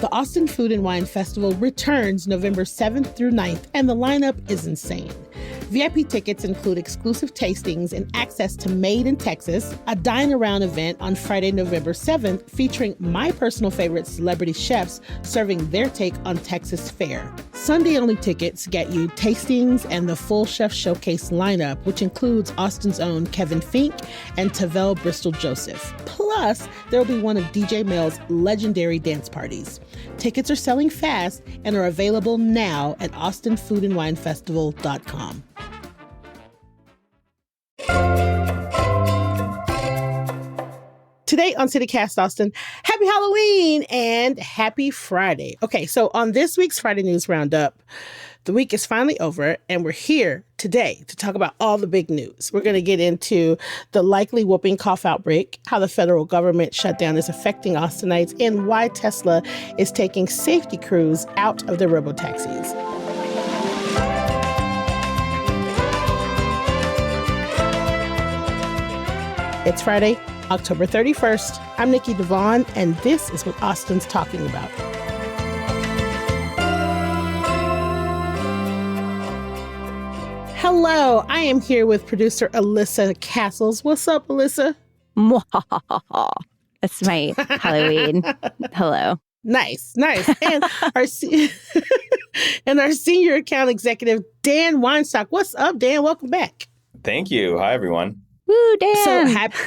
The Austin Food and Wine Festival returns November 7th through 9th, and the lineup is insane. VIP tickets include exclusive tastings and access to Made in Texas, a dine-around event on Friday, November 7th, featuring my personal favorite celebrity chefs serving their take on Texas fare. Sunday-only tickets get you tastings and the full chef showcase lineup, which includes Austin's own Kevin Fink and Tavel Bristol Joseph. Plus, there will be one of DJ Mel's legendary dance parties. Tickets are selling fast and are available now at austinfoodandwinefestival.com. Today on CityCast Austin, happy Halloween and happy Friday. Okay, so on this week's Friday News Roundup, the week is finally over and we're here today to talk about all the big news. We're going to get into the likely whooping cough outbreak, how the federal government shutdown is affecting Austinites, and why Tesla is taking safety crews out of their Robotaxis. It's Friday, October 31st. I'm Nikki Devon, and this is what Austin's talking about. Hello, I am here with producer Alyssa Castles. What's up, Alyssa? That's my Halloween. Hello. Nice. And our senior account executive, Dan Weinstock. What's up, Dan? Welcome back. Thank you. Hi, everyone. Woo, Dan. So happy.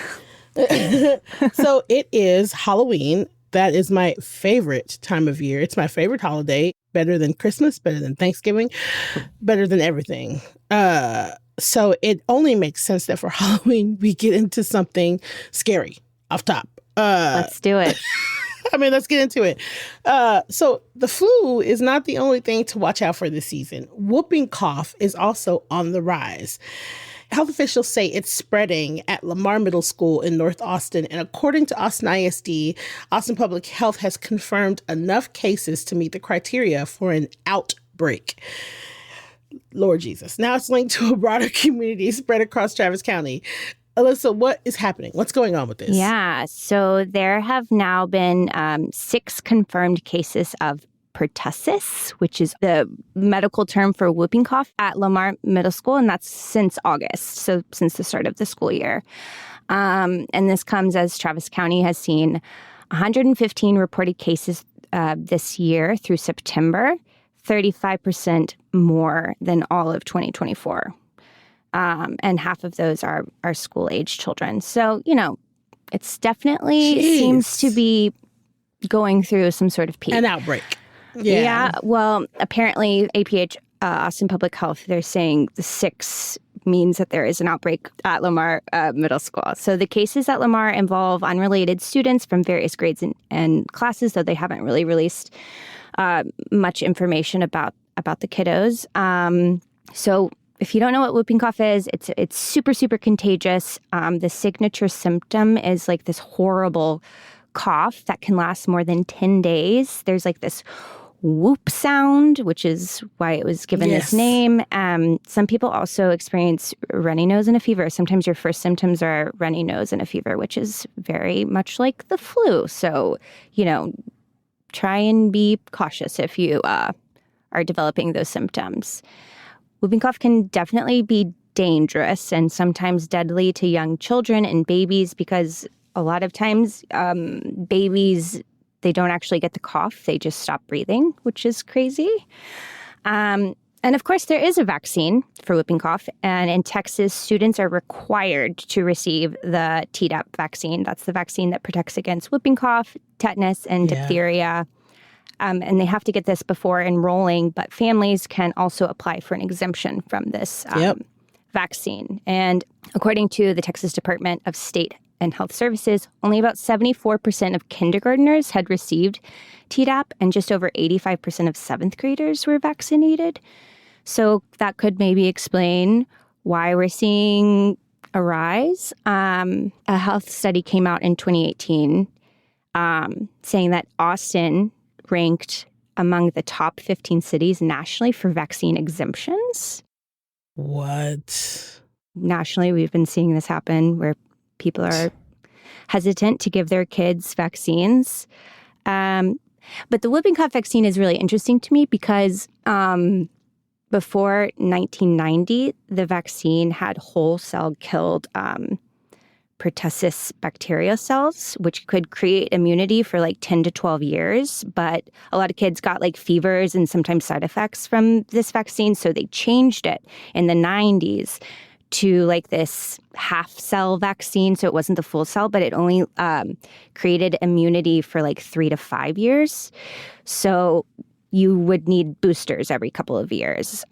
So it is Halloween. That is my favorite time of year. It's my favorite holiday. Better than Christmas, better than Thanksgiving, better than everything. So it only makes sense that for Halloween, we get into something scary off top. Let's do it. Let's get into it. So the flu is not the only thing to watch out for this season. Whooping cough is also on the rise. Health officials say it's spreading at Lamar Middle School in North Austin. And according to Austin ISD, Austin Public Health has confirmed enough cases to meet the criteria for an outbreak. Lord Jesus. Now it's linked to a broader community spread across Travis County. Alyssa, what is happening? What's going on with this? Yeah, so there have now been 6 confirmed cases of pertussis, which is the medical term for whooping cough at Lamar Middle School, and that's since August, so since the start of the school year. And this comes as Travis County has seen 115 reported cases this year through September, 35% more than all of 2024. And half of those are school-age children. So, it's definitely seems to be going through some sort of peak. An outbreak. Yeah. Well, apparently APH, Austin Public Health, they're saying the 6 means that there is an outbreak at Lamar Middle School. So the cases at Lamar involve unrelated students from various grades and classes, though they haven't really released much information about the kiddos. So if you don't know what whooping cough is, it's super, super contagious. The signature symptom is like this horrible cough that can last more than 10 days. There's like this whoop sound, which is why it was given this name. Some people also experience runny nose and a fever. Sometimes your first symptoms are runny nose and a fever, which is very much like the flu. So, try and be cautious if you are developing those symptoms. Whooping cough can definitely be dangerous and sometimes deadly to young children and babies because a lot of times babies, they don't actually get the cough. They just stop breathing, which is crazy. And of course, there is a vaccine for whooping cough. And in Texas, students are required to receive the Tdap vaccine. That's the vaccine that protects against whooping cough, tetanus, and diphtheria. And they have to get this before enrolling. But families can also apply for an exemption from this vaccine. And according to the Texas Department of State and Health Services, only about 74% of kindergartners had received Tdap, and just over 85% of 7th graders were vaccinated. So that could maybe explain why we're seeing a rise. A health study came out in 2018 saying that Austin ranked among the top 15 cities nationally for vaccine exemptions. What? Nationally, we've been seeing this happen where people are hesitant to give their kids vaccines. But the whooping cough vaccine is really interesting to me because before 1990, the vaccine had whole cell killed pertussis bacteria cells, which could create immunity for like 10 to 12 years. But a lot of kids got like fevers and sometimes side effects from this vaccine. So they changed it in the 90s to like this half cell vaccine. So it wasn't the full cell, but it only created immunity for like 3 to 5 years. So you would need boosters every couple of years.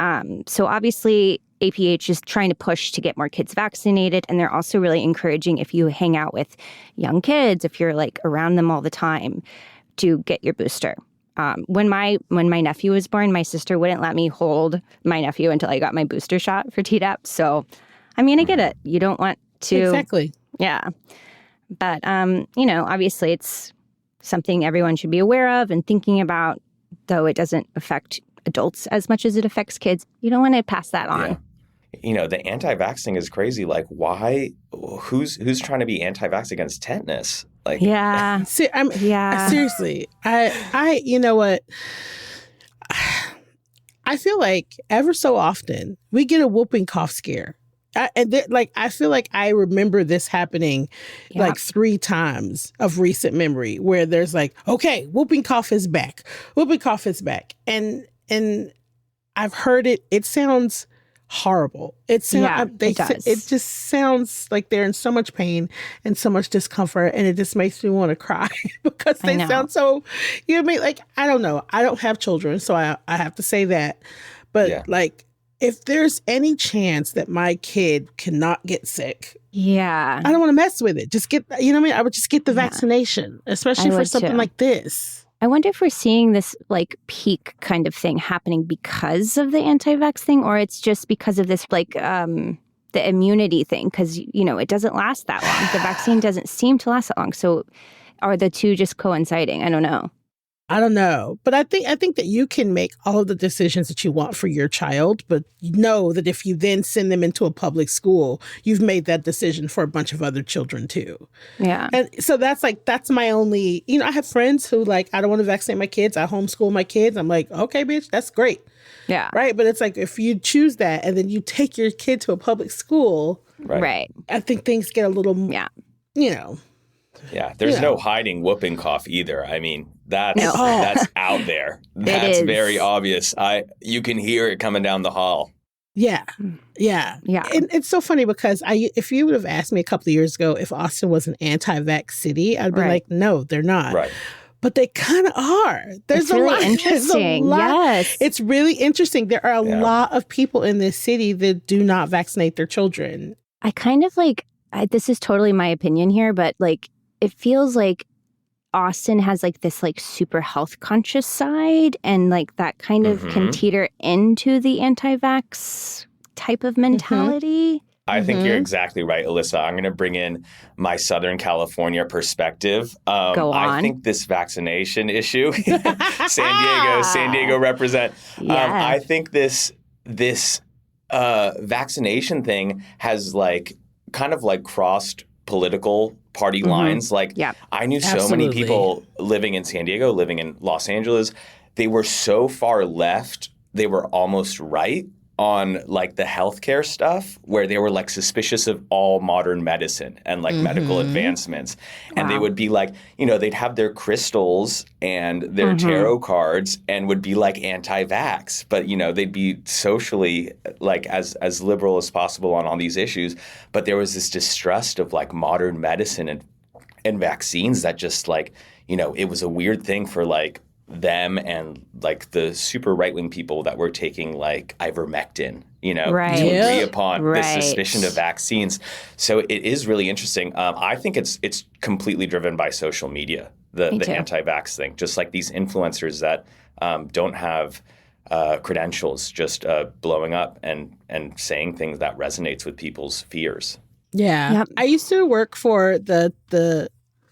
So obviously, APH is trying to push to get more kids vaccinated. And they're also really encouraging if you hang out with young kids, if you're like around them all the time, to get your booster. When my nephew was born, my sister wouldn't let me hold my nephew until I got my booster shot for Tdap. So, I mean, I get it. You don't want to. Exactly. Yeah. But, obviously it's something everyone should be aware of and thinking about, though it doesn't affect adults as much as it affects kids. You don't want to pass that on. Yeah. The anti-vax thing is crazy. Like, why? Who's trying to be anti-vax against tetanus? Like, yeah. Seriously, I you know what? I feel like ever so often we get a whooping cough scare. I feel like I remember this happening like 3 times of recent memory where there's like, okay, whooping cough is back. Whooping cough is back. And I've heard it. It sounds horrible. It does. It just sounds like they're in so much pain and so much discomfort, and it just makes me want to cry because they sound so, you know what I mean? Like, I don't know. I don't have children, so I have to say that. But like, if there's any chance that my kid cannot get sick, I don't want to mess with it. Just get, you know what I mean? I would just get the vaccination, especially for something like this. I wonder if we're seeing this like peak kind of thing happening because of the anti-vax thing, or it's just because of this like the immunity thing, because, it doesn't last that long. The vaccine doesn't seem to last that long. So are the two just coinciding? I don't know. But I think that you can make all of the decisions that you want for your child, but know that if you then send them into a public school, you've made that decision for a bunch of other children too. Yeah. And so that's my only, I have friends who like, I don't want to vaccinate my kids. I homeschool my kids. I'm like, okay, bitch, that's great. Yeah. Right. But it's like, if you choose that and then you take your kid to a public school, right. I think things get a little, Yeah, there's no hiding whooping cough either. I mean, that's out there. That's very obvious. You can hear it coming down the hall. Yeah. And it's so funny because if you would have asked me a couple of years ago if Austin was an anti-vax city, I'd be like, no, they're not. Right. But they kind of are. There's really a lot. Interesting. Yes. It's really interesting. There are a lot of people in this city that do not vaccinate their children. I kind of this is totally my opinion here, but like, it feels like Austin has like this like super health conscious side, and like that kind of can teeter into the anti-vax type of mentality. I think you're exactly right, Alyssa. I'm going to bring in my Southern California perspective. Go on. I think this vaccination issue, San Diego represent. I think this vaccination thing has like kind of like crossed political party lines. Like, I knew so many people living in San Diego, living in Los Angeles. They were so far left, they were almost right on like the healthcare stuff, where they were like suspicious of all modern medicine and like medical advancements. And they would be like, they'd have their crystals and their tarot cards and would be like anti-vax, but they'd be socially like as liberal as possible on all these issues. But there was this distrust of like modern medicine and vaccines that just like, it was a weird thing for like them and like the super right-wing people that were taking like ivermectin, to agree upon this suspicion of vaccines. So it is really interesting. I think it's completely driven by social media, the anti-vax thing, just like these influencers that don't have credentials, just blowing up and saying things that resonates with people's fears. Yeah. Yep. I used to work for the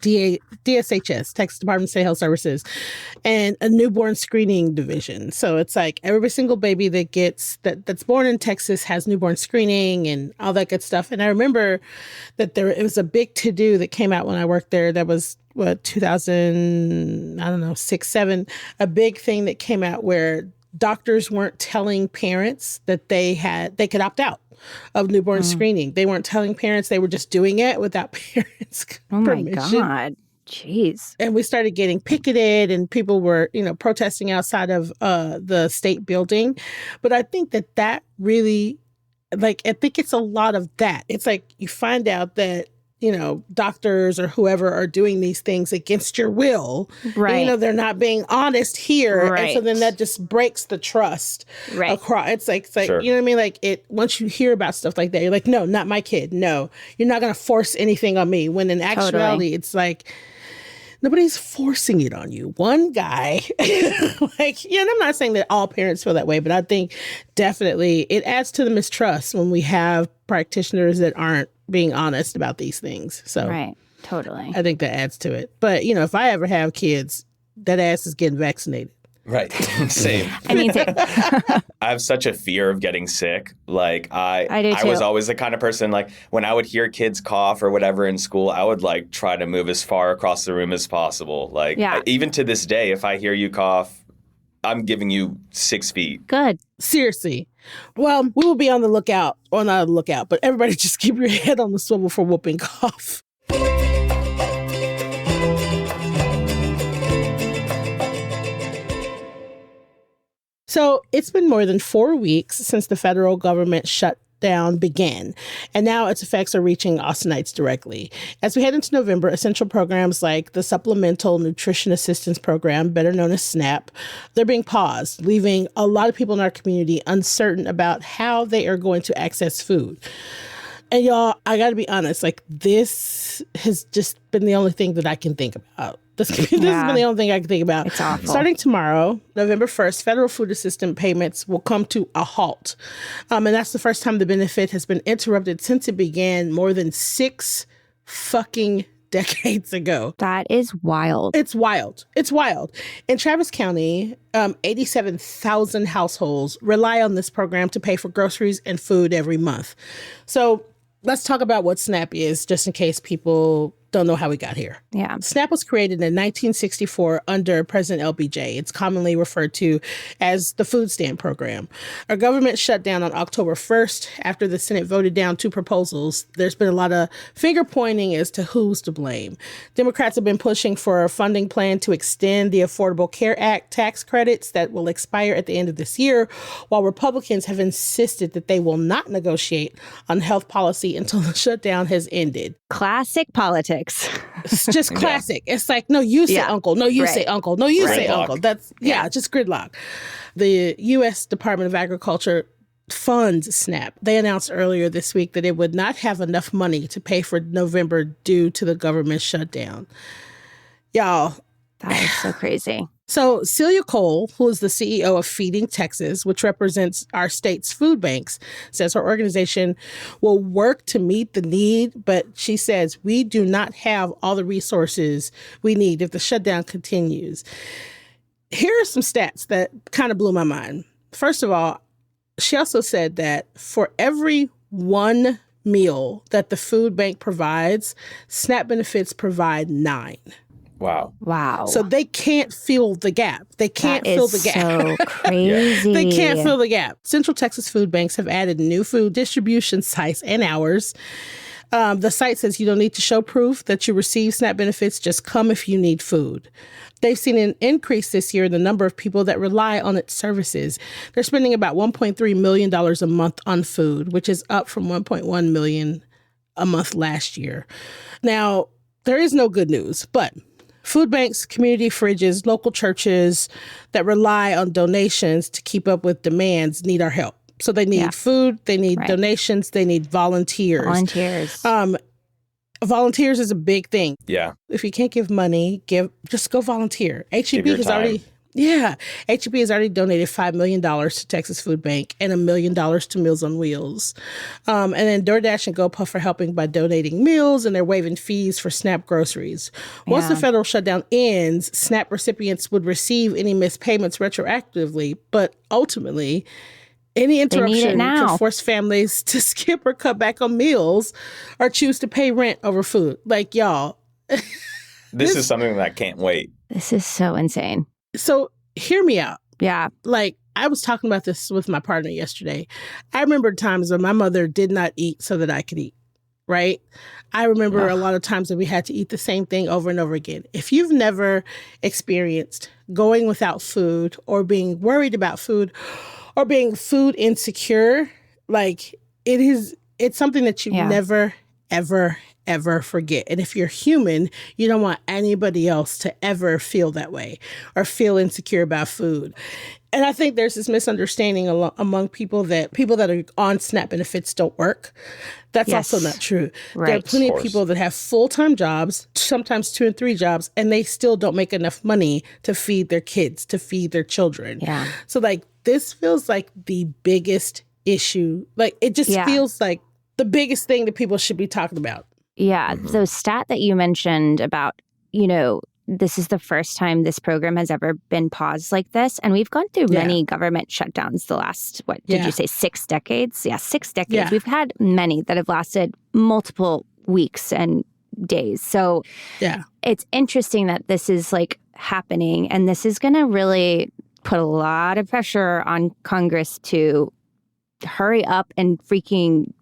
DSHS, Texas Department of State Health Services, and a newborn screening division. So it's like every single baby that's born in Texas has newborn screening and all that good stuff. And I remember that it was a big to-do that came out when I worked there that was 2000, I don't know, 6, 7, a big thing that came out where doctors weren't telling parents that they could opt out of newborn screening. They weren't telling parents, they were just doing it without parents' permission. Oh my God. Jeez. And we started getting picketed and people were, protesting outside of the state building. But I think that really, I think it's a lot of that. It's like you find out that, doctors or whoever are doing these things against your will. Right. And, they're not being honest here. Right. And so then that just breaks the trust across. It's like Sure. You know what I mean? Like once you hear about stuff like that, you're like, no, not my kid. No, you're not going to force anything on me. When in actuality, it's like, nobody's forcing it on you. One guy, and I'm not saying that all parents feel that way, but I think definitely it adds to the mistrust when we have practitioners that aren't being honest about these things. So right, totally. I think that adds to it. But, if I ever have kids, that ass is getting vaccinated. Right. Same. I mean, I have such a fear of getting sick. Like I do too. was always the kind of person, like when I would hear kids cough or whatever in school, I would like try to move as far across the room as possible. Like even to this day, if I hear you cough, I'm giving you 6 feet. Good. Seriously. Well, we will be on the lookout, or not on the lookout, but everybody just keep your head on the swivel for whooping cough. So it's been more than 4 weeks since the federal government shutdown began, and now its effects are reaching Austinites directly. As we head into November, essential programs like the Supplemental Nutrition Assistance Program, better known as SNAP, they're being paused, leaving a lot of people in our community uncertain about how they are going to access food. And y'all, I got to be honest, this has just been the only thing that I can think about. This has been the only thing I can think about. It's awful. Starting tomorrow, November 1st, federal food assistance payments will come to a halt. And that's the first time the benefit has been interrupted since it began more than 6 fucking decades ago. That is wild. It's wild. It's wild. In Travis County, 87,000 households rely on this program to pay for groceries and food every month. So let's talk about what SNAP is, just in case people don't know how we got here. Yeah. SNAP was created in 1964 under President LBJ. It's commonly referred to as the food stamp program. Our government shut down on October 1st after the Senate voted down 2 proposals. There's been a lot of finger pointing as to who's to blame. Democrats have been pushing for a funding plan to extend the Affordable Care Act tax credits that will expire at the end of this year, while Republicans have insisted that they will not negotiate on health policy until the shutdown has ended. Classic politics. It's just classic. It's like, no, you say uncle. No, you say uncle. No, you say uncle. That's, just gridlock. The U.S. Department of Agriculture funds SNAP. They announced earlier this week that it would not have enough money to pay for November due to the government shutdown. Y'all. That is so crazy. So Celia Cole, who is the CEO of Feeding Texas, which represents our state's food banks, says her organization will work to meet the need, but she says we do not have all the resources we need if the shutdown continues. Here are some stats that kind of blew my mind. First of all, she also said that for every one meal that the food bank provides, SNAP benefits provide 9. Wow. So they can't fill the gap. They can't fill the gap. So crazy. They can't fill the gap. Central Texas food banks have added new food distribution sites and hours. The site says you don't need to show proof that you receive SNAP benefits. Just come if you need food. They've seen an increase this year in the number of people that rely on its services. They're spending about $1.3 million a month on food, which is up from $1.1 million a month last year. Now, there is no good news, but food banks, community fridges, local churches that rely on donations to keep up with demands need our help. So they need food, they need donations, they need volunteers. Volunteers is a big thing. Yeah. If you can't give money, just go volunteer. HEB has already donated $5 million to Texas Food Bank and $1 million to Meals on Wheels. And then DoorDash and GoPuff are helping by donating meals, and they're waiving fees for SNAP groceries. Once the federal shutdown ends, SNAP recipients would receive any missed payments retroactively, but ultimately, any interruption could force families to skip or cut back on meals or choose to pay rent over food. Like, y'all. This is something that I can't wait. This is so insane. So hear me out. Yeah. Like, I was talking about this with my partner yesterday. I remember times when my mother did not eat so that I could eat, right? I remember a lot of times that we had to eat the same thing over and over again. If you've never experienced going without food or being worried about food or being food insecure, like, it's something that you never, ever forget. And if you're human, you don't want anybody else to ever feel that way or feel insecure about food. And I think there's this misunderstanding among people that are on SNAP benefits don't work. That's also not true. Right. There are plenty of people that have full-time jobs, sometimes 2 and 3 jobs, and they still don't make enough money to feed their kids, to feed their children. Yeah. So like, this feels like the biggest issue. Like, it just feels like the biggest thing that people should be talking about. Yeah. Mm-hmm. The stat that you mentioned about, this is the first time this program has ever been paused like this. And we've gone through many government shutdowns the last, did you say 6 decades? Yeah, 6 decades. Yeah. We've had many that have lasted multiple weeks and days. So it's interesting that this is like happening. And this is going to really put a lot of pressure on Congress to hurry up and freaking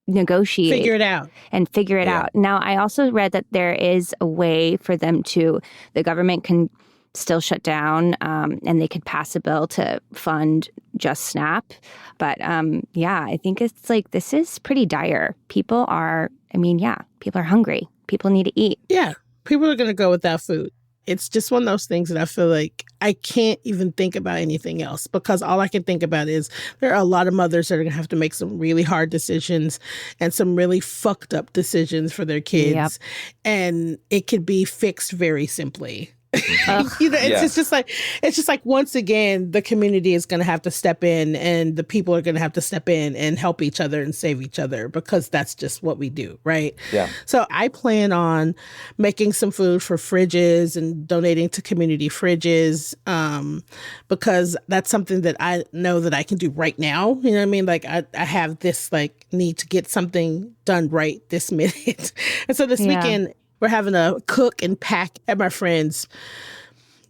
negotiate. Figure it out. Now, I also read that there is a way for them the government can still shut down and they could pass a bill to fund just SNAP. But I think it's like, this is pretty dire. People are hungry. People need to eat. Yeah. People are going to go without food. It's just one of those things that I feel like I can't even think about anything else, because all I can think about is there are a lot of mothers that are going to have to make some really hard decisions and some really fucked up decisions for their kids. Yep. And it could be fixed very simply. It's just like once again, the community is going to have to step in, and the people are going to have to step in and help each other and save each other, because that's just what we do, right? Yeah. So I plan on making some food for fridges and donating to community fridges, because that's something that I know that I can do right now. You know what I mean? Like, I have this like need to get something done right this minute. And so this weekend, we're having a cook and pack at my friend's.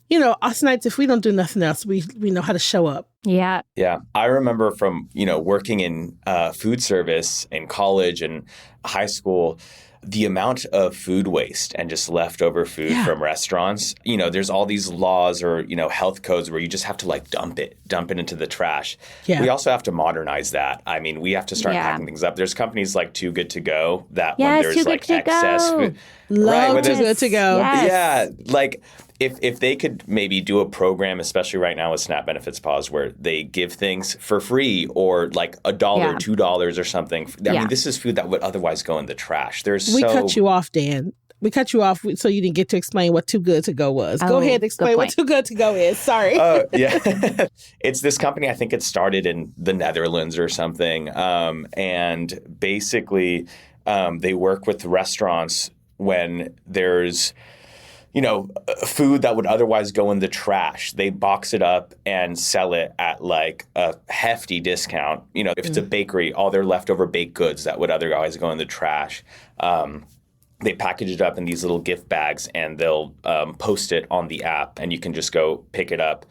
Austinites, if we don't do nothing else, we know how to show up. Yeah. Yeah. I remember from, working in food service in college and high school, the amount of food waste and just leftover food from restaurants. There's all these laws or, health codes where you just have to like dump it into the trash. Yeah. We also have to modernize that. I mean, we have to start packing things up. There's companies like Too Good To Go that when there's like excess food. Love Too Good To Go. Yes. Yeah. Like if they could maybe do a program, especially right now with SNAP benefits pause, where they give things for free or like $1, $2 or something. I mean, this is food that would otherwise go in the trash. We cut you off, Dan. We cut you off so you didn't get to explain what Too Good To Go was. Go ahead and explain what Too Good To Go is. Sorry. It's this company, I think it started in the Netherlands or something. And basically, they work with restaurants when there's food that would otherwise go in the trash. They box it up and sell it at like a hefty discount. If it's a bakery, all their leftover baked goods that would otherwise go in the trash, they package it up in these little gift bags and they'll post it on the app and you can just go pick it up.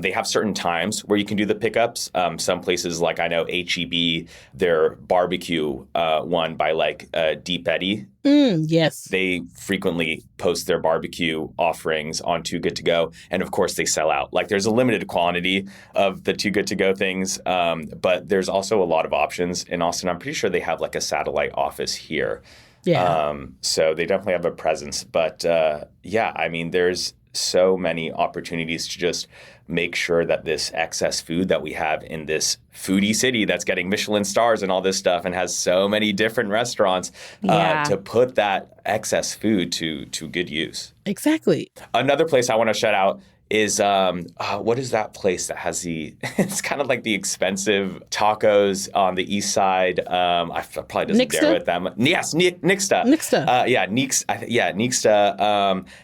They have certain times where you can do the pickups. Some places like I know H-E-B, their barbecue one by like Deep Eddy. Yes. They frequently post their barbecue offerings on Too Good To Go. And of course they sell out. Like there's a limited quantity of the Too Good To Go things. But there's also a lot of options in Austin. I'm pretty sure they have like a satellite office here. Yeah. So they definitely have a presence. But I mean, there's so many opportunities to just make sure that this excess food that we have in this foodie city that's getting Michelin stars and all this stuff and has so many different restaurants to put that excess food to good use. Exactly. Another place I want to shout out is what is that place that has it's kind of like the expensive tacos on the east side. I probably doesn't dare with them. Yes, Nixta. Nixta.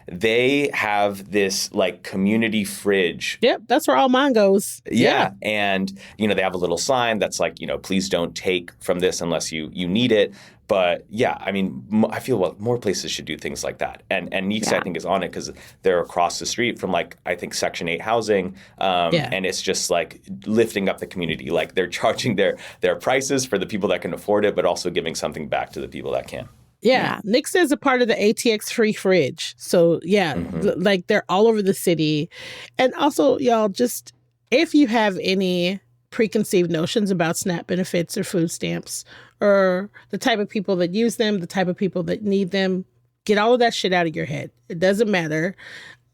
They have this like community fridge. Yep, that's where all mine goes. Yeah. And they have a little sign that's like, please don't take from this unless you need it. But yeah, I mean, I feel more places should do things like that. And Neeks, I think, is on it because they're across the street from, like, I think Section 8 housing. And it's just like lifting up the community. Like, they're charging their prices for the people that can afford it, but also giving something back to the people that can't. Yeah. Neeks is a part of the ATX free fridge. So like they're all over the city. And also, y'all, just if you have any preconceived notions about SNAP benefits or food stamps or the type of people that use them, the type of people that need them, get all of that shit out of your head. It doesn't matter.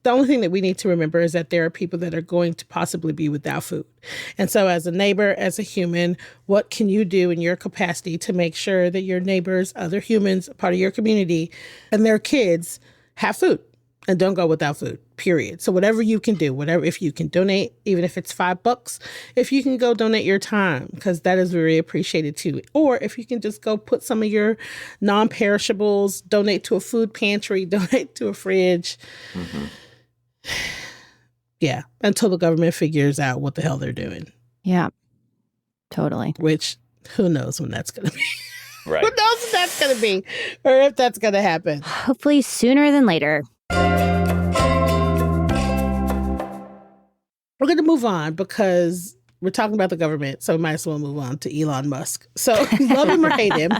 The only thing that we need to remember is that there are people that are going to possibly be without food. And so as a neighbor, as a human, what can you do in your capacity to make sure that your neighbors, other humans, a part of your community, and their kids have food and don't go without food, period. So whatever you can do, if you can donate, even if it's $5, if you can go donate your time, because that is very appreciated too. Or if you can just go put some of your non-perishables, donate to a food pantry, donate to a fridge. Mm-hmm. Yeah, until the government figures out what the hell they're doing. Yeah, totally. Which, who knows when that's going to be. Right. Who knows when that's going to be or if that's going to happen. Hopefully sooner than later. We're going to move on because we're talking about the government, so we might as well move on to Elon Musk. So love him or hate him,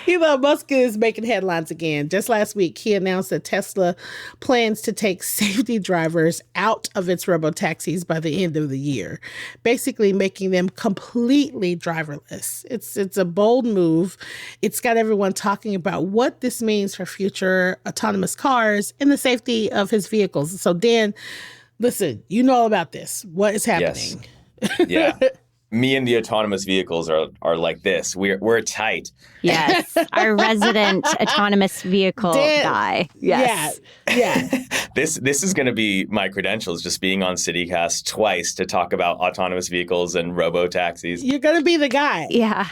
Elon Musk is making headlines again. Just last week, he announced that Tesla plans to take safety drivers out of its robotaxis by the end of the year, basically making them completely driverless. It's a bold move. It's got everyone talking about what this means for future autonomous cars and the safety of his vehicles. So Dan, listen, you know about this. What is happening? Yes. Yeah. Me and the autonomous vehicles are like this. We're tight. Yes. Our resident autonomous vehicle guy. Yes. Yeah. This is going to be my credentials, just being on CityCast twice to talk about autonomous vehicles and robo-taxis. You're going to be the guy. Yeah.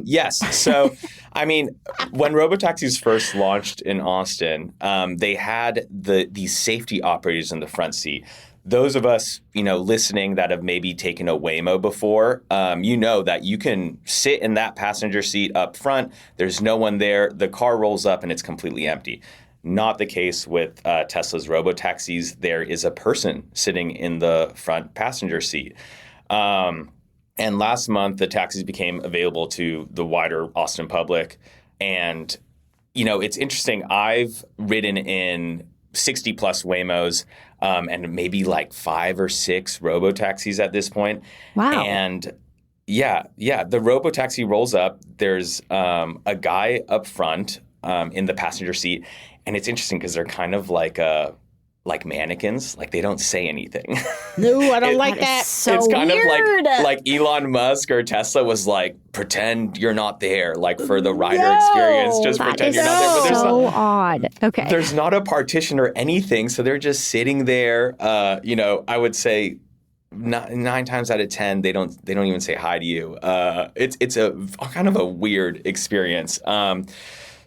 Yes. So, I mean, when robo-taxis first launched in Austin, they had these safety operators in the front seat. Those of us, listening that have maybe taken a Waymo before, that you can sit in that passenger seat up front. There's no one there. The car rolls up and it's completely empty. Not the case with Tesla's robotaxis. There is a person sitting in the front passenger seat. And last month, the taxis became available to the wider Austin public. And, it's interesting. I've ridden in 60 plus Waymos and maybe like 5 or 6 robotaxis at this point. Wow. And the robotaxi rolls up. There's a guy up front in the passenger seat. And it's interesting because they're kind of like mannequins, like they don't say anything. No, I don't like that. So it's kind weird. of like Elon Musk or Tesla was like, pretend you're not there, like for the rider experience, just pretend you're not there. But there's so odd. Okay. There's not a partition or anything, so they're just sitting there. I would say 9 times out of 10, they don't even say hi to you. It's a kind of a weird experience.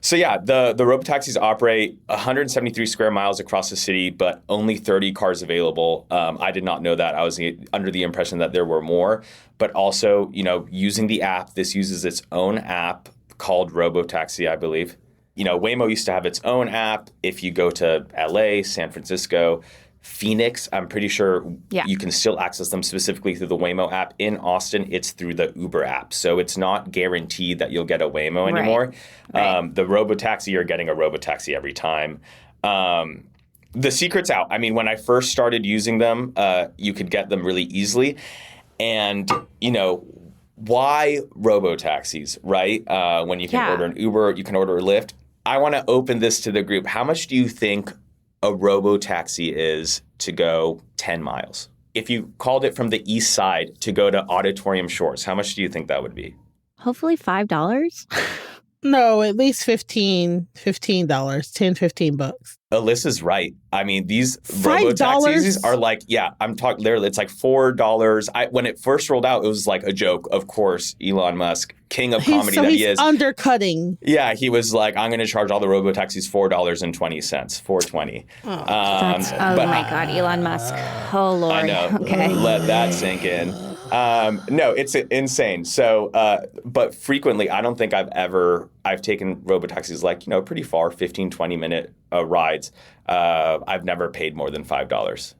So yeah, the robotaxis operate 173 square miles across the city, but only 30 cars available. I did not know that. I was under the impression that there were more. But also, using the app, this uses its own app called Robotaxi, I believe. Waymo used to have its own app. If you go to LA, San Francisco, Phoenix, I'm pretty sure you can still access them specifically through the Waymo app. In Austin, it's through the Uber app. So it's not guaranteed that you'll get a Waymo anymore. Right. The robotaxi, you're getting a robotaxi every time. The secret's out. I mean, when I first started using them, you could get them really easily. And, why robotaxis, right? When you can order an Uber, you can order a Lyft. I want to open this to the group. How much do you think a robotaxi is to go 10 miles? If you called it from the east side to go to Auditorium Shores, how much do you think that would be? Hopefully $5. No, at least $15, $10-15. Alyssa's right. I mean, these robotaxis are like, I'm talking literally, it's like $4. When it first rolled out, it was like a joke. Of course, Elon Musk, king of comedy that he is. Undercutting. Yeah, he was like, I'm going to charge all the robotaxis $4.20, $4.20. Oh my God, Elon Musk. Oh, Lord. I know. Okay. Let that sink in. No, it's insane. So, but frequently, I don't think I've taken Robotaxis like, pretty far, 15, 20-minute rides. I've never paid more than $5.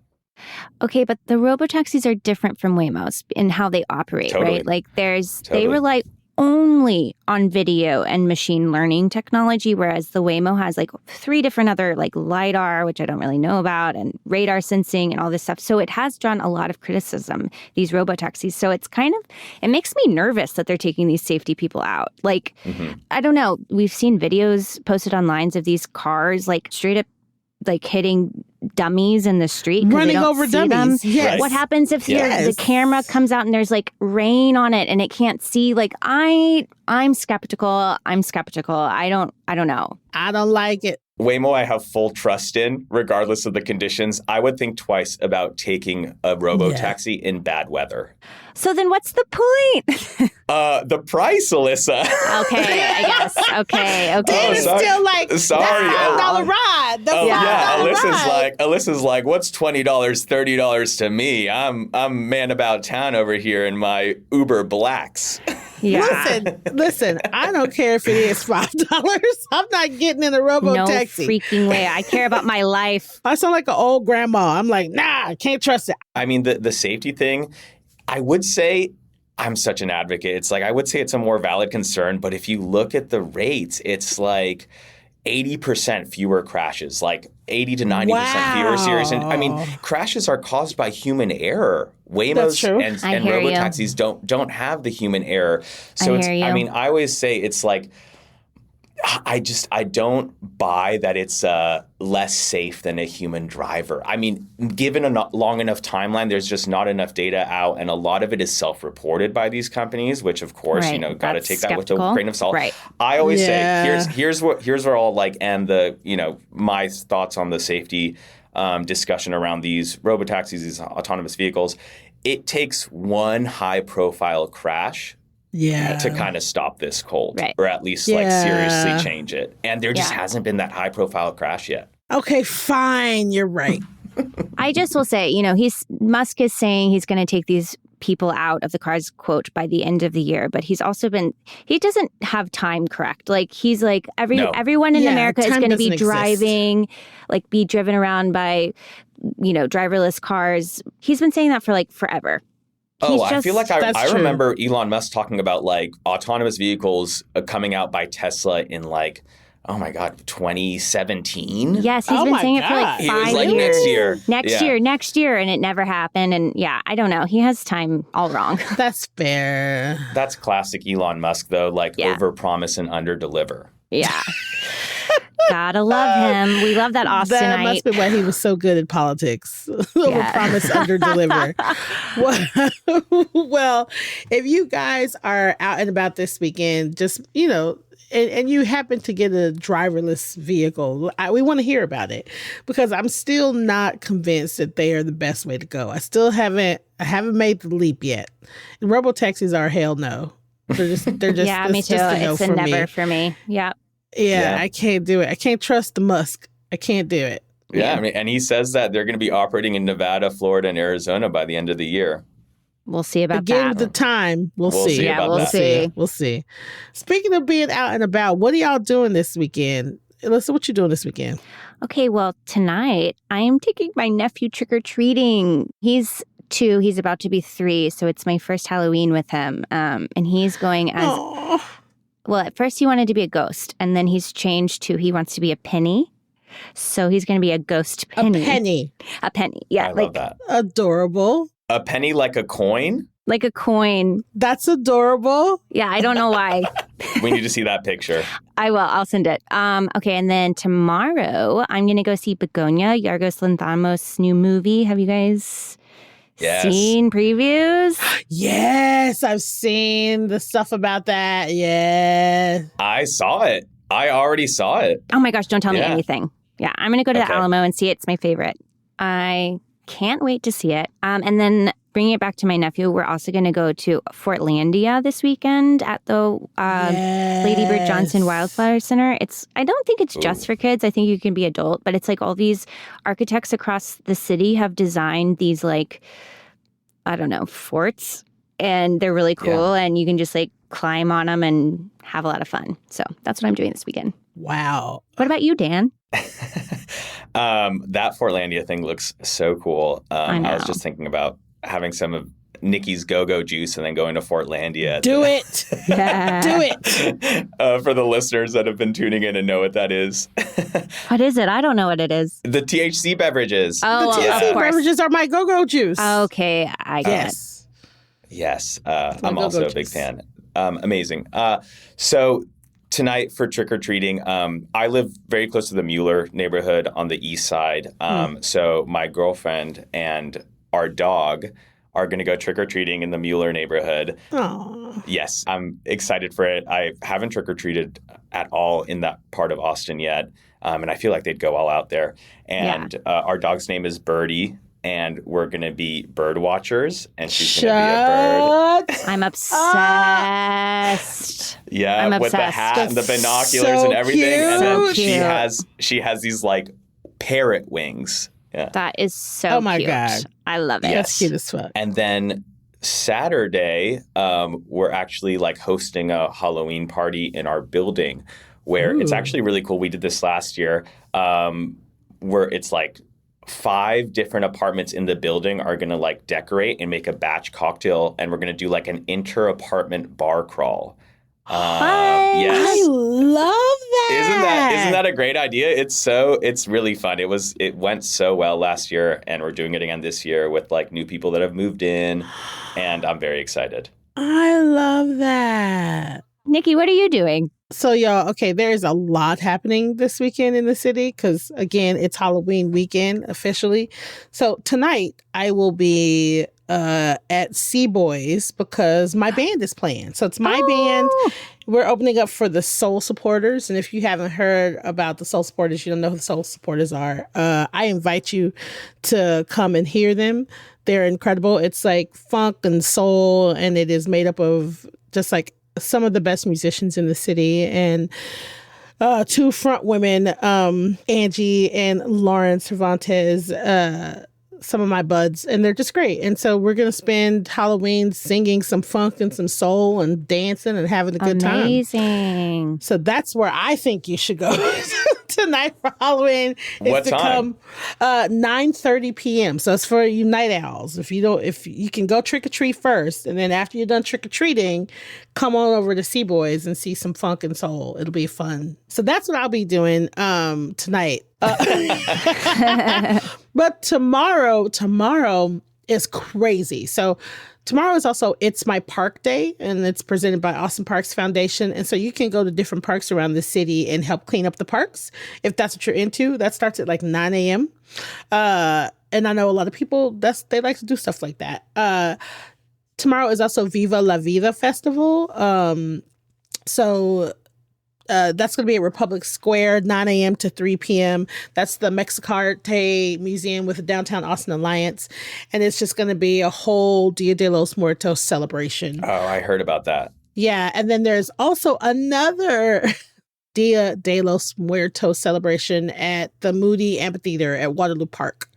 Okay, but the Robotaxis are different from Waymos in how they operate, right? Like they rely only on video and machine learning technology, whereas the Waymo has like 3 different other like LiDAR, which I don't really know about, and radar sensing and all this stuff. So it has drawn a lot of criticism, these Robotaxis. So it makes me nervous that they're taking these safety people out. Like, I don't know. We've seen videos posted online of these cars like straight up like hitting dummies in the street, running over dummies. Them. Yes. What happens if the camera comes out and there's like rain on it and it can't see? Like I'm skeptical. I don't know. I don't like it. Waymo, I have full trust in, regardless of the conditions. I would think twice about taking a robo-taxi in bad weather. So then what's the point? The price, Alyssa. Okay, I guess. Okay. It's still like, sorry. $5 ride. Alyssa's like, what's $20, $30 to me? I'm man about town over here in my Uber Blacks. Yeah. Listen, I don't care if it is $5. I'm not getting in a robo-taxi. No freaking way. I care about my life. I sound like an old grandma. I'm like, nah, I can't trust it. I mean, the safety thing, I would say I'm such an advocate. It's like, I would say it's a more valid concern, but if you look at the rates, it's like 80% fewer crashes, like 80 to 90% fewer serious. And I mean, crashes are caused by human error. Waymos and robotaxis don't have the human error. So I mean, I always say it's like, I don't buy that it's less safe than a human driver. I mean, given a long enough timeline, there's just not enough data out, and a lot of it is self-reported by these companies, which of course, got to take that with a grain of salt. Right. I always say, here's where I'll end the, my thoughts on the safety discussion around these robotaxis, these autonomous vehicles. It takes one high-profile crash to kind of stop this cold, or at least seriously change it. And there just hasn't been that high profile crash yet. Okay, fine. You're right. I just will say, Musk is saying he's going to take these people out of the cars, quote, by the end of the year. But he doesn't have time correct. Like, he's like, everyone in America is going to be driving, like be driven around by, driverless cars. He's been saying that for like forever. I feel like I remember Elon Musk talking about like autonomous vehicles coming out by Tesla in like, oh my God, 2017? Yes, he's been saying it for like 5 years. He was like, next year, and it never happened. And I don't know. He has time all wrong. That's fair. That's classic Elon Musk, though, like overpromise and underdeliver. Yeah. Gotta love him. We love that Austinite. That must be why he was so good at politics. Overpromise, underdeliver. Well, if you guys are out and about this weekend, just, and you happen to get a driverless vehicle, we want to hear about it, because I'm still not convinced that they are the best way to go. I haven't made the leap yet. Robotaxis are hell no. They're just yeah, me too. It's a never for me. Yeah. Yeah, I can't do it. I can't trust the Musk. I can't do it. Yeah, I mean, and he says that they're going to be operating in Nevada, Florida, and Arizona by the end of the year. We'll see about that. Again, the time. We'll see. Yeah, we'll see. We'll see. Speaking of being out and about, what are y'all doing this weekend? Alyssa, what you doing this weekend? Okay, well, tonight I am taking my nephew trick-or-treating. He's 2. He's about to be 3, so it's my first Halloween with him. And he's going as... Aww. Well, at first he wanted to be a ghost, and then he's changed to he wants to be a penny. So he's going to be a ghost penny. A penny. A penny, yeah. I love that. Adorable. A penny like a coin? Like a coin. That's adorable. Yeah, I don't know why. We need to see that picture. I will. I'll send it. Okay, and then tomorrow I'm going to go see Begonia, Yorgos Lanthimos' new movie. Have you guys... seen previews? Yes, I've seen the stuff about that. Yeah. I saw it. I already saw it. Oh my gosh, don't tell me anything. Yeah, I'm going to go to the Alamo and see it. It's my favorite. I can't wait to see it. And then bringing it back to my nephew, we're also going to go to Fortlandia this weekend at the Lady Bird Johnson Wildflower Center. I don't think it's just for kids. I think you can be adult, but it's like all these architects across the city have designed these like, I don't know, forts and they're really cool, and you can just like climb on them and have a lot of fun. So that's what I'm doing this weekend. Wow. What about you, Dan? That Fortlandia thing looks so cool. I know. I was just thinking about having some of Nikki's go-go juice and then going to Fortlandia. Do it. Yeah. Do it. For the listeners that have been tuning in and know what that is. What is it? I don't know what it is. The THC beverages. Oh, The THC of course. beverages are my go-go juice. Okay, I get it. Yes. My I'm also go-go a big juice. fan. Amazing. So tonight for trick-or-treating, I live very close to the Mueller neighborhood on the east side. So my girlfriend and our dog are going to go trick-or-treating in the Mueller neighborhood. Aww. Yes, I'm excited for it. I haven't trick-or-treated at all in that part of Austin yet, and I feel like they'd go all out there. And our dog's name is Birdie, and we're going to be bird watchers, and she's going to be a bird. I'm obsessed. Yeah, I'm with the obsessed. hat and the That's binoculars so and everything. And then cute. she has these like parrot wings. Yeah. That is so Oh my cute. God. I love it. Yes. That's cute as fuck. And then Saturday, we're actually like hosting a Halloween party in our building where it's actually really cool. We did this last year where it's like 5 different apartments in the building are going to like decorate and make a batch cocktail. And we're going to do like an inter-apartment bar crawl. Yes. I love that. Isn't that a great idea? It's really fun. It went so well last year, and we're doing it again this year with like new people that have moved in, and I'm very excited. I love that. Nikki, what are you doing? So, y'all, okay, there's a lot happening this weekend in the city because, again, it's Halloween weekend officially. So tonight I will be at Boys because my band is playing. So it's my band. We're opening up for the Soul Supporters. And if you haven't heard about the Soul Supporters, you don't know who the Soul Supporters are. I invite you to come and hear them. They're incredible. It's like funk and soul, and it is made up of just like some of the best musicians in the city, and 2 front women, Angie and Lauren Cervantes, some of my buds, and they're just great. And so we're going to spend Halloween singing some funk and some soul and dancing and having a good time. Amazing. So that's where I think you should go tonight for Halloween. What time? 9:30 p.m. So it's for you night owls. If you can go trick or treat first, and then after you're done trick or treating, come on over to Boys and see some funk and soul. It'll be fun. So that's what I'll be doing tonight. But tomorrow is crazy. So tomorrow is also It's My Park Day, and it's presented by Austin Parks Foundation. And so you can go to different parks around the city and help clean up the parks if that's what you're into. That starts at like 9 a.m. And I know a lot of people, they like to do stuff like that. Tomorrow is also Viva La Vida Festival. So that's going to be at Republic Square, 9 a.m. to 3 p.m. That's the Mexicarte Museum with the Downtown Austin Alliance. And it's just going to be a whole Dia de los Muertos celebration. Oh, I heard about that. Yeah. And then there's also another Dia de los Muertos celebration at the Moody Amphitheater at Waterloo Park.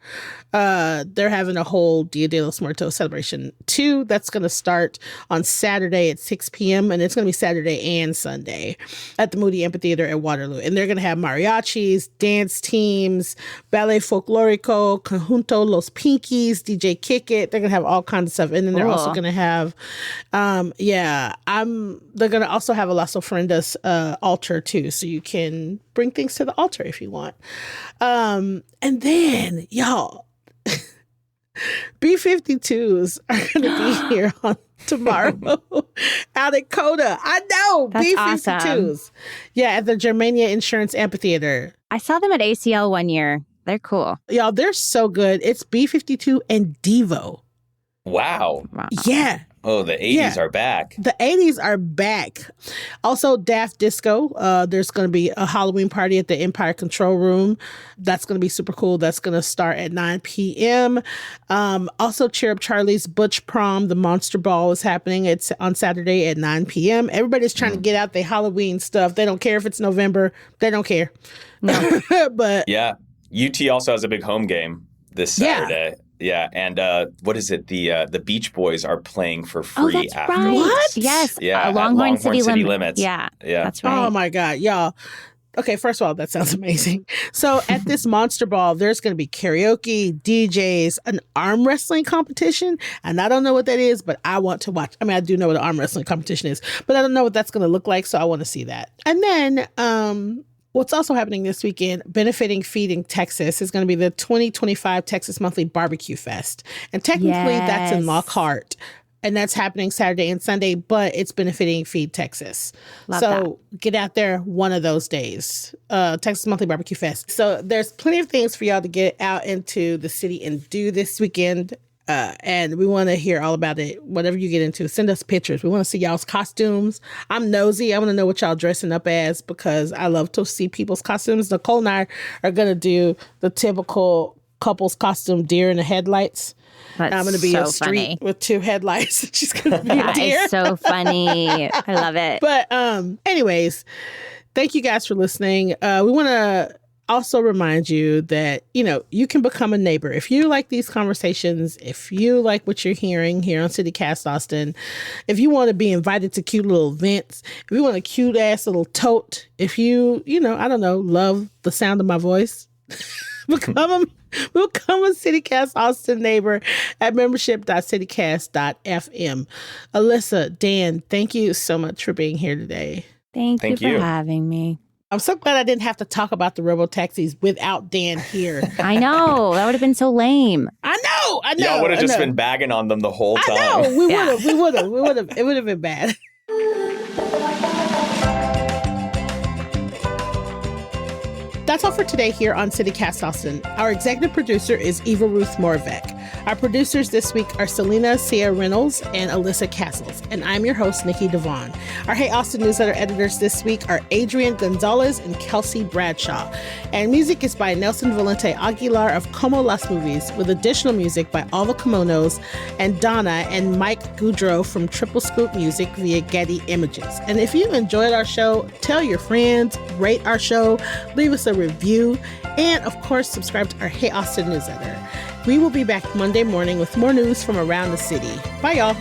They're having a whole Dia de los Muertos celebration too. That's going to start on Saturday at 6 p.m. and it's going to be Saturday and Sunday at the Moody Amphitheater at Waterloo. And they're going to have mariachis, dance teams, ballet folklorico, conjunto Los Pinkies, DJ Kick It. They're going to have all kinds of stuff. And then they're also going to have, they're going to also have a Las Ofrendas altar too. So you can bring things to the altar if you want. And then, y'all, B-52s are going to be here on tomorrow out at Coda. I know, That's B-52s. awesome. Yeah, at the Germania Insurance Amphitheater. I saw them at ACL one year. They're cool. Y'all, they're so good. It's B-52 and Devo. Wow. Yeah. Oh, the 80s are back. The 80s are back. Also, Daft Disco. There's going to be a Halloween party at the Empire Control Room. That's going to be super cool. That's going to start at 9 p.m. Also, Cheer Up Charlie's Butch Prom, the Monster Ball is happening. It's on Saturday at 9 p.m. Everybody's trying to get out their Halloween stuff. They don't care if it's November. They don't care. No. But yeah. UT also has a big home game this Saturday. Yeah, and what is it? The Beach Boys are playing for free. Oh, that's after. right. What? Yes. Yeah, Longhorn City Limits. Yeah, yeah, that's right. Oh my God, y'all. Okay, first of all, that sounds amazing. So at this Monster Ball, there's going to be karaoke, DJs, an arm wrestling competition. And I don't know what that is, but I want to watch. I mean, I do know what an arm wrestling competition is, but I don't know what that's going to look like. So I want to see that. And then what's also happening this weekend, benefiting Feeding Texas, is going to be the 2025 Texas Monthly Barbecue Fest. And technically that's in Lockhart. And that's happening Saturday and Sunday, but it's benefiting Feed Texas. So get out there one of those days. Texas Monthly Barbecue Fest. So there's plenty of things for y'all to get out into the city and do this weekend. And we want to hear all about it. Whatever you get into, send us pictures. We want to see y'all's costumes. I'm nosy. I want to know what y'all dressing up as because I love to see people's costumes. Nicole and I are going to do the typical couple's costume, deer in the headlights. I'm going to be a street with two headlights. She's going to be a deer. That is so funny. I love it. But anyways, thank you guys for listening. We want to also remind you that, you can become a neighbor. If you like these conversations, if you like what you're hearing here on CityCast Austin, if you want to be invited to cute little events, if you want a cute ass little tote, if you, I don't know, love the sound of my voice, become a CityCast Austin neighbor at membership.citycast.fm. Alyssa, Dan, thank you so much for being here today. Thank you for having me. I'm so glad I didn't have to talk about the Robotaxis without Dan here. I know. That would have been so lame. I know. Y'all would have just been bagging on them the whole time. I know. We would have. It would have been bad. That's all for today here on CityCast Austin. Our executive producer is Eva Ruth Moravec. Our producers this week are Selena Sia Reynolds and Alyssa Castles. And I'm your host, Nikki Devon. Our Hey Austin newsletter editors this week are Adrian Gonzalez and Kelsey Bradshaw. And music is by Nelson Valente Aguilar of Como Las Movies, with additional music by All the Kimonos and Donna and Mike Goudreau from Triple Scoop Music via Getty Images. And if you enjoyed our show, tell your friends, rate our show, leave us a review, and of course, subscribe to our Hey Austin newsletter. We will be back Monday morning with more news from around the city. Bye, y'all.